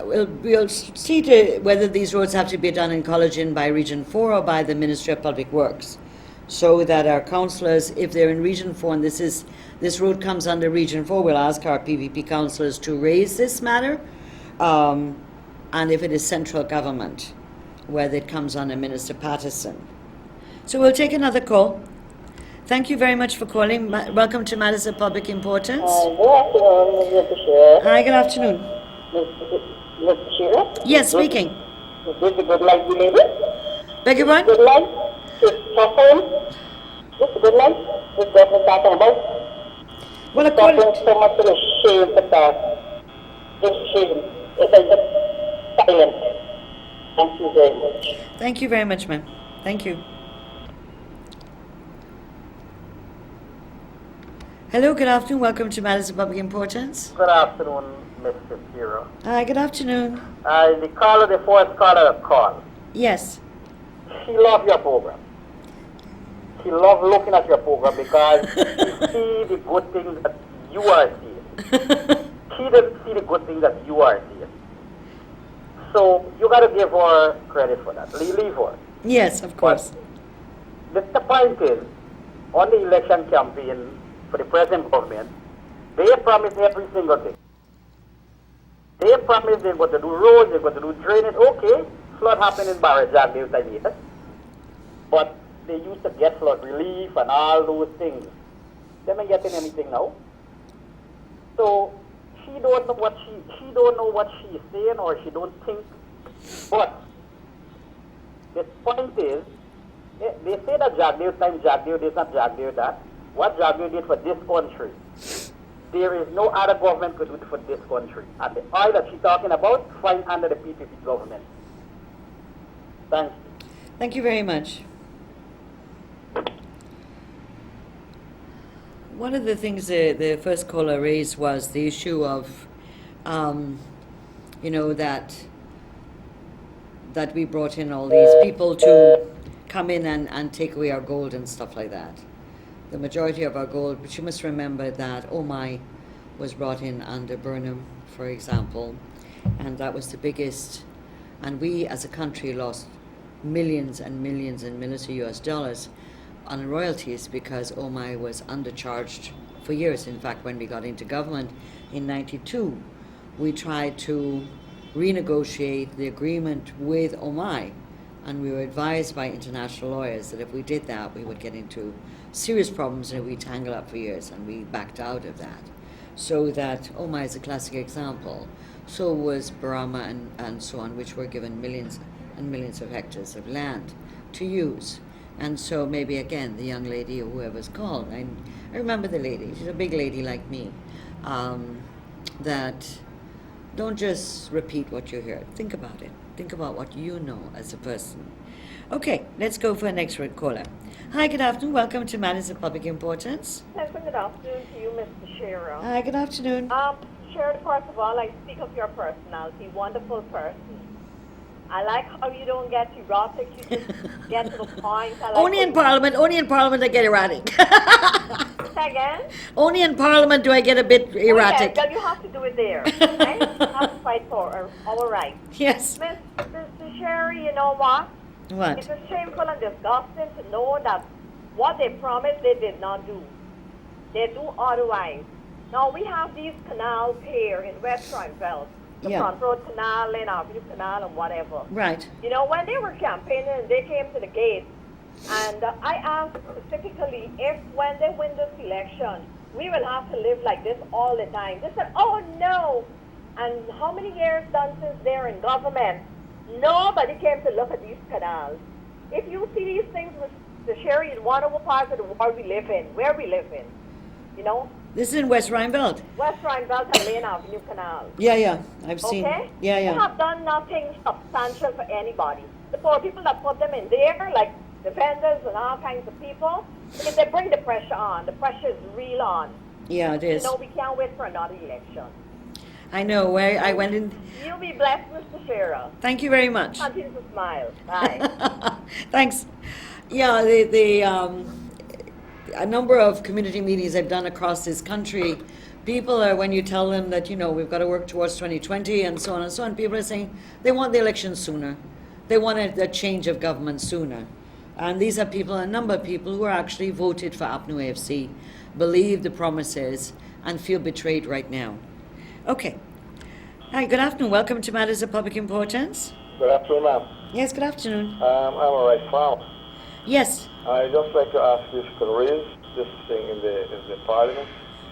we'll see whether these roads have to be done in Cullington by Region 4 or by the Ministry of Public Works, so that our councillors, if they're in Region 4 and this road comes under Region 4, we'll ask our PPP councillors to raise this matter, and if it is central government, whether it comes under Minister Patterson. So we'll take another call. Thank you very much for calling. Welcome to Matters of Public Importance. Good afternoon, Ms. Teixeira. Hi, good afternoon. Ms. Teixeira? Yes, speaking. Is this a good life you live? Beg your pardon? Good life? Suffering? This is a good life? This government talking about? Well, according Suffering so much of the shame for that. Just shame. It's just silent. Thank you very much. Thank you very much, ma'am. Thank you. Hello, good afternoon. Welcome to Matters of Public Importance. Good afternoon, Mr. Teixeira. Hi, good afternoon. The caller, the first caller called. Yes. She loved your program. She loved looking at your program because she see the good things that you are seeing. She doesn't see the good things that you are seeing. So you got to give her credit for that. Leave her. Yes, of course. But the point is, on the election campaign for the present government, they promised every single thing. They promised they're going to do roads, they're going to do drainage. Okay, flood happened in Barajag this time, yes. But they used to get flood relief and all those things. They're not getting anything now. So she don't know what she don't know what she's saying, or she don't think. But the point is, they say that Jagdeo time, Jagdeo this and Jagdeo that. What Jagdeo did for this country, there is no other government could do it for this country. And the oil that she's talking about, find under the PPP government. Thanks. Thank you very much. One of the things the first caller raised was the issue of, that we brought in all these people to come in and take away our gold and stuff like that. The majority of our gold, but you must remember that OMI was brought in under Burnham, for example, and that was the biggest, and we as a country lost millions and millions and millions of US dollars on royalties because OMI was undercharged for years. In fact, when we got into government in '92, we tried to renegotiate the agreement with OMI And we were advised by international lawyers that if we did that, we would get into serious problems and we'd tangle up for years, and we backed out of that. So that Omagh is a classic example. So was Barama and so on, which were given millions and millions of hectares of land to use. And so maybe again, the young lady or whoever's called, I remember the lady, she's a big lady like me, that don't just repeat what you hear. Think about it. Think about what you know as a person. Okay, let's go for the next caller. Hi, good afternoon. Welcome to Matters of Public Importance. Good afternoon to you, Ms. Teixeira. Hi, good afternoon. Teixeira, first of all, I speak of your personality, wonderful person. I like how you don't get erotic, you just get to the point. I like only in Parliament I get erratic. Say again? Only in Parliament do I get a bit erratic. Well, you have to do it there, right? You have to fight for our rights. Yes. Ms. Teixeira, you know what? What? It is shameful and disgusting to know that what they promised they did not do. They do otherwise. Now we have these canals here in West Rhineville, the Front Road Canal, Lane Avenue Canal, and whatever. Right. You know, when they were campaigning, they came to the gate, and I asked specifically if when they win this election, we will have to live like this all the time. They said, oh no. And how many years done since they're in government? Nobody came to look at these canals. If you see these things with the Sherry in one of the parts of the world we live in, where we live in, you know? This is in West Rhineville. West Rhineville and Lane Avenue Canal. Yeah, I've seen. Okay? Yeah. They have done nothing substantial for anybody. The poor people that put them in there, like the vendors and all kinds of people, if they bring the pressure on, the pressure is real on. Yeah, it is. You know, we can't wait for another election. I know, where I went in. You'll be blessed, Mr. Shearer. Thank you very much. Continue to smile. Bye. Thanks. Yeah, a number of community meetings I've done across this country, people are, when you tell them that, you know, we've got to work towards 2020 and so on, people are saying they want the election sooner. They want a change of government sooner. And these are people, a number of people who are actually voted for APNU AFC, believe the promises, and feel betrayed right now. Okay. Hi, good afternoon. Welcome to Matters of Public Importance. Good afternoon, ma'am. Yes, good afternoon. I'm a rice farmer. Yes. I'd just like to ask you if you could raise this thing in the Parliament,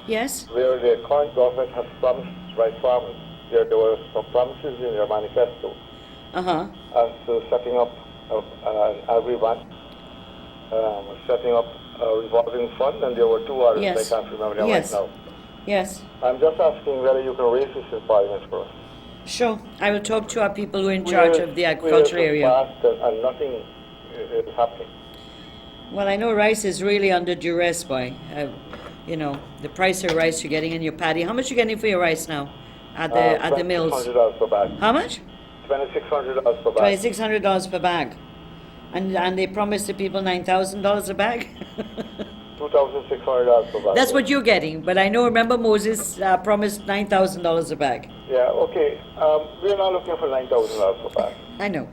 Yes. where the current government has promised rice farmers. There were some promises in your manifesto as to setting up every bank, setting up a revolving fund, and there were two others. Yes. I can't remember them Yes. right now. Yes. I'm just asking whether you can raise this in Parliament for us. Sure. I will talk to our people who are in charge of the agricultural area. Passed and nothing is happening. Well, I know rice is really under duress, boy. You know, the price of rice you're getting in your paddy. How much are you getting for your rice now at the mills? $2,600 per bag. How much? $2,600 per bag. $2,600 per bag. And they promised the people $9,000 a bag? $2,600 per bag. That's what you're getting. But I know, remember Moses promised $9,000 a bag. Yeah, okay. We're not looking for $9,000 per bag. I know.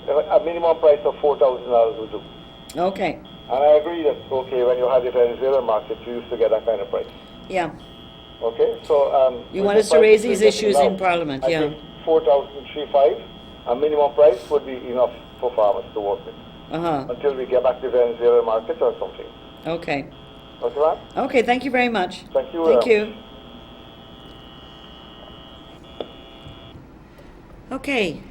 A minimum price of $4,000 would do. Okay. And I agree that, okay, when you had the Venezuelan market, you used to get that kind of price. Yeah. Okay, so... You want us to raise these issues in Parliament, yeah. I think $4,350, a minimum price would be enough for farmers to work with. Until we get back to the Venezuelan market or something. Okay. Okay, ma'am? Okay, thank you very much. Thank you. Thank you. Okay.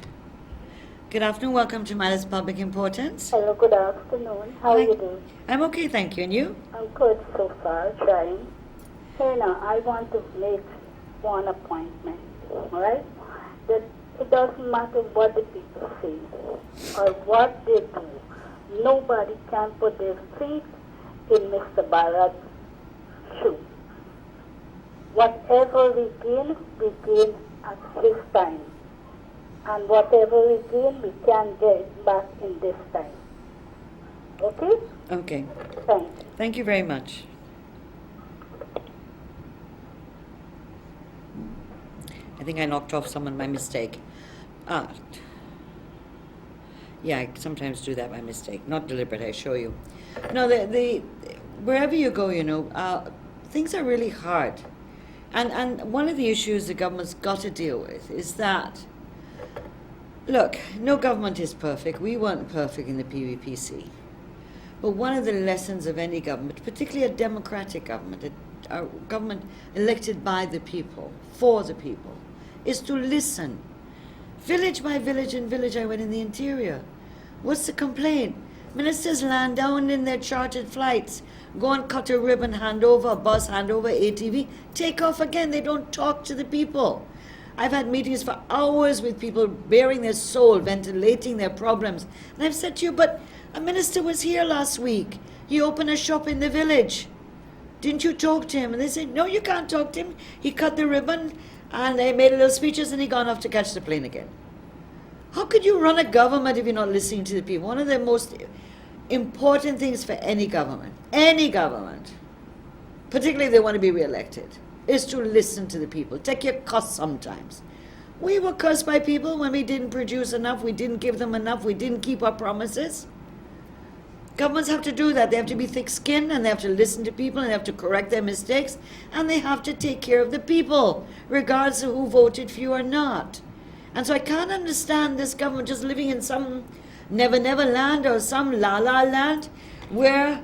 Good afternoon. Welcome to Matters of Public Importance. Hello, good afternoon. How are you doing? I'm okay, thank you. And you? I'm good so far, trying. Hey, now, I want to make one appointment, all right? That it doesn't matter what the people say or what they do. Nobody can put their feet in Mr. Barrett's shoe. Whatever we gain at his time. And whatever we gain, we can get back in this time. Okay? Okay. Thanks. Thank you very much. I think I knocked off someone by mistake. Yeah, I sometimes do that by mistake. Not deliberate, I assure you. No, wherever you go, you know, things are really hard. And one of the issues the government's got to deal with is that Look, no government is perfect. We weren't perfect in the PVPC. But one of the lessons of any government, particularly a democratic government, a government elected by the people, for the people, is to listen. Village by village and village, I went in the interior. What's the complaint? Ministers land down in their chartered flights, go and cut a ribbon, hand over a bus, hand over ATV, take off again. They don't talk to the people. I've had meetings for hours with people bearing their soul, ventilating their problems. And I've said to you, but a minister was here last week. He opened a shop in the village. Didn't you talk to him? And they said, no, you can't talk to him. He cut the ribbon and they made little speeches and he gone off to catch the plane again. How could you run a government if you're not listening to the people? One of the most important things for any government, particularly if they want to be re-elected, is to listen to the people. Take your cuss sometimes. We were cussed by people when we didn't produce enough, we didn't give them enough, we didn't keep our promises. Governments have to do that. They have to be thick-skinned and they have to listen to people and they have to correct their mistakes and they have to take care of the people, regardless of who voted for you or not. And so I can't understand this government just living in some never land or some la-la land where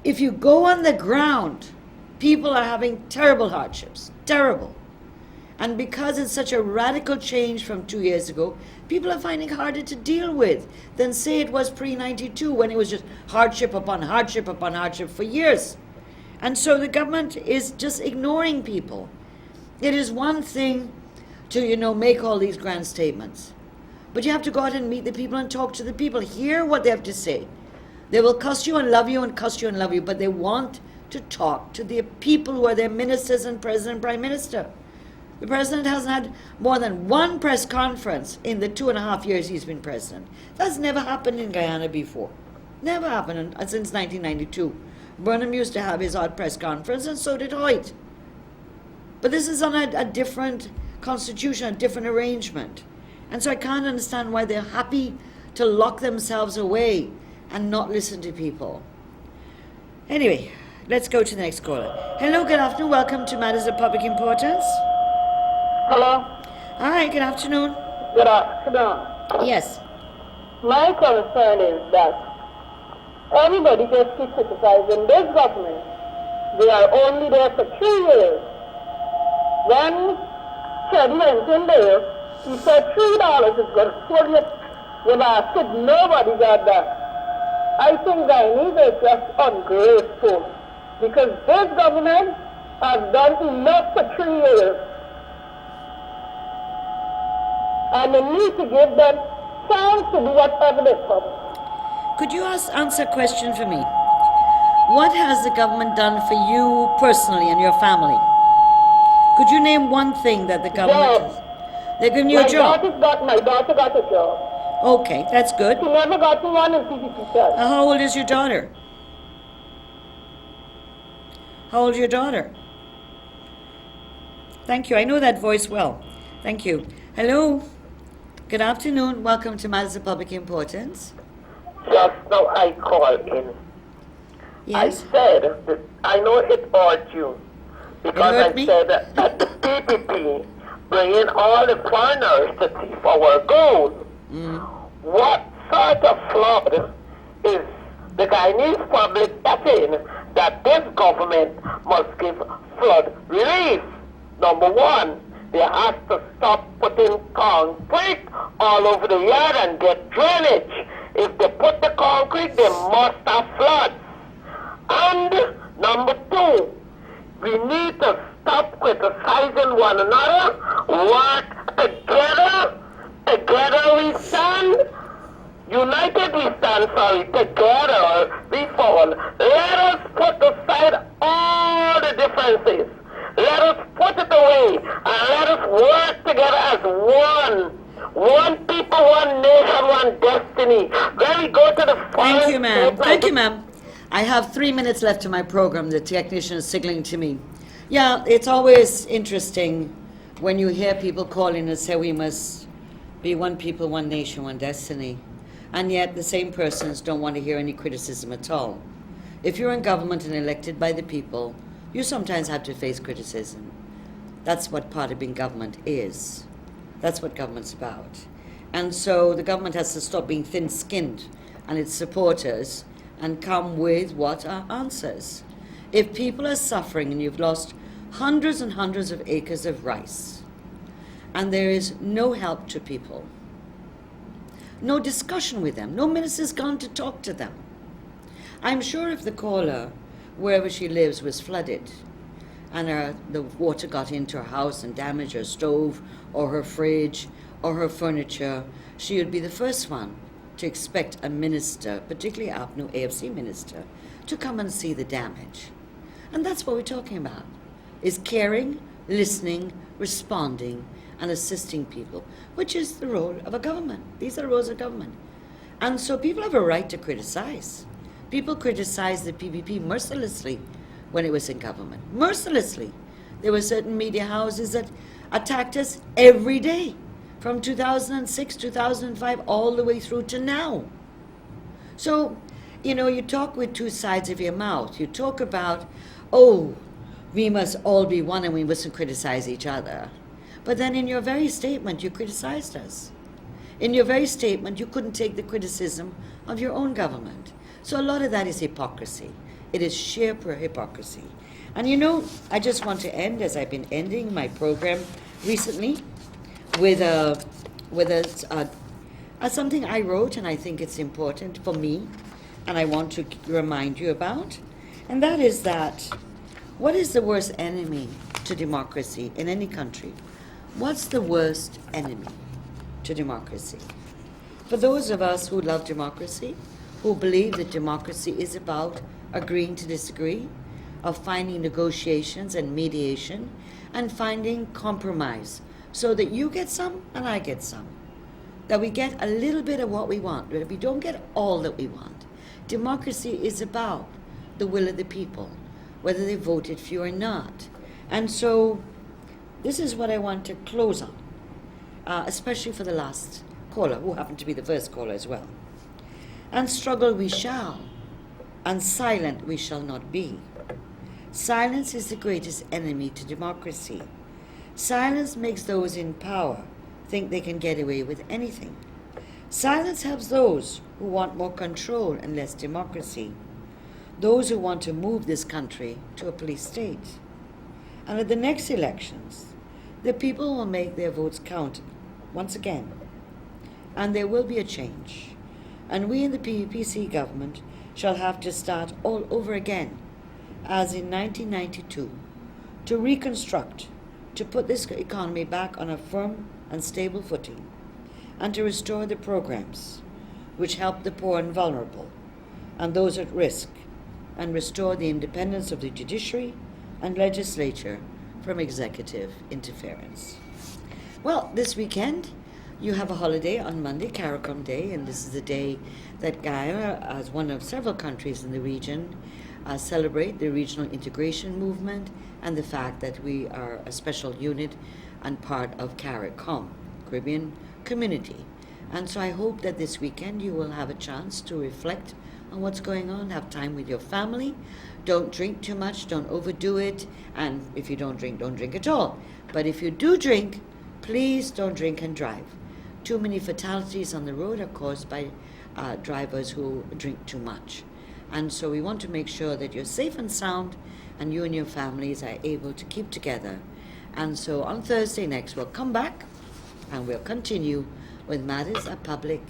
if you go on the ground, people are having terrible hardships, terrible. And because it's such a radical change from 2 years ago, people are finding it harder to deal with than say it was pre-92 when it was just hardship upon hardship upon hardship for years. And so the government is just ignoring people. It is one thing to, make all these grand statements. But you have to go out and meet the people and talk to the people, hear what they have to say. They will cuss you and love you and cuss you and love you, but they want to talk to the people who are their ministers and president and prime minister. The president hasn't had more than one press conference in the 2.5 years he's been president. That's never happened in Guyana before. Never happened since 1992. Burnham used to have his odd press conference and so did Hoyt. But this is on a different constitution, a different arrangement. And so I can't understand why they're happy to lock themselves away and not listen to people. Anyway, let's go to the next caller. Hello, good afternoon. Welcome to Matters of Public Importance. Hello? Hi, good afternoon. Good afternoon. Yes. My concern is that everybody just keeps criticizing this government. They are only there for 3 years. When Ted went in there, he said $3 is going to pull your basket. Nobody got that. I think Guyanese are just ungrateful because this government has done enough for 3 years. And they need to give them chance to do whatever they promise. Could you answer a question for me? What has the government done for you personally and your family? Could you name one thing that the government has? They're giving you a job. My daughter got a job. Okay, that's good. She never got one in PPP. How old is your daughter? How old is your daughter? Thank you. I know that voice well. Thank you. Hello. Good afternoon. Welcome to Matters of Public Importance. Just now I called in. Yes. I said, that I know it hurt you, because hurt I me? said that the PPP bringing all the foreigners to thief our gold. What sort of flood is the Guyanese public getting that this government must give flood relief? Number one, they have to stop putting concrete all over the yard and get drainage. If they put the concrete, they must have floods. And number two, we need to stop criticizing one another, work together. Together we stand. United we stand, together we fall. Let us put aside all the differences. Let us put it away and let us work together as one. One people, one nation, one destiny. Then we go to the Thank you, ma'am. Thank you, ma'am. I have 3 minutes left to my program. The technician is signaling to me. Yeah, it's always interesting when you hear people calling and say we must be one people, one nation, one destiny. And yet the same persons don't want to hear any criticism at all. If you're in government and elected by the people, you sometimes have to face criticism. That's what part of being government is. That's what government's about. And so the government has to stop being thin-skinned and its supporters and come with what are answers. If people are suffering and you've lost hundreds and hundreds of acres of rice, and there is no help to people, no discussion with them, no minister's gone to talk to them. I'm sure if the caller, wherever she lives, was flooded, and the water got into her house and damaged her stove or her fridge or her furniture, she would be the first one to expect a minister, particularly a new AFC minister, to come and see the damage. And that's what we're talking about, is caring, listening, responding, and assisting people, which is the role of a government. These are the roles of government. And so people have a right to criticize. People criticized the PPP mercilessly when it was in government. Mercilessly. There were certain media houses that attacked us every day, from 2006, 2005, all the way through to now. So, you talk with two sides of your mouth. You talk about, oh, we must all be one and we mustn't criticize each other. But then in your very statement, you criticized us. In your very statement, you couldn't take the criticism of your own government. So a lot of that is hypocrisy. It is sheer pure hypocrisy. And I just want to end, as I've been ending my program recently, with something I wrote, and I think it's important for me, and I want to remind you about. And that is that, what is the worst enemy to democracy in any country? What's the worst enemy to democracy? For those of us who love democracy, who believe that democracy is about agreeing to disagree, of finding negotiations and mediation, and finding compromise so that you get some and I get some, that we get a little bit of what we want, but we don't get all that we want. Democracy is about the will of the people, whether they voted for you or not. And so this is what I want to close on, especially for the last caller, who happened to be the first caller as well. And struggle we shall, and silent we shall not be. Silence is the greatest enemy to democracy. Silence makes those in power think they can get away with anything. Silence helps those who want more control and less democracy, those who want to move this country to a police state. And at the next elections, the people will make their votes count once again, and there will be a change. And we in the PPC government shall have to start all over again, as in 1992, to reconstruct, to put this economy back on a firm and stable footing, and to restore the programs which help the poor and vulnerable, and those at risk, and restore the independence of the judiciary and legislature from executive interference. Well, this weekend, you have a holiday on Monday, CARICOM Day, and this is the day that Guyana, as one of several countries in the region, celebrate the regional integration movement and the fact that we are a special unit and part of CARICOM, Caribbean Community. And so I hope that this weekend you will have a chance to reflect on what's going on, have time with your family. Don't drink too much, don't overdo it, and if you don't drink at all. But if you do drink, please don't drink and drive. Too many fatalities on the road are caused by drivers who drink too much. And so we want to make sure that you're safe and sound and you and your families are able to keep together. And so on Thursday next, we'll come back and we'll continue with matters of public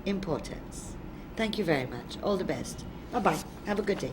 importance. Thank you very much. All the best. Bye-bye. Have a good day.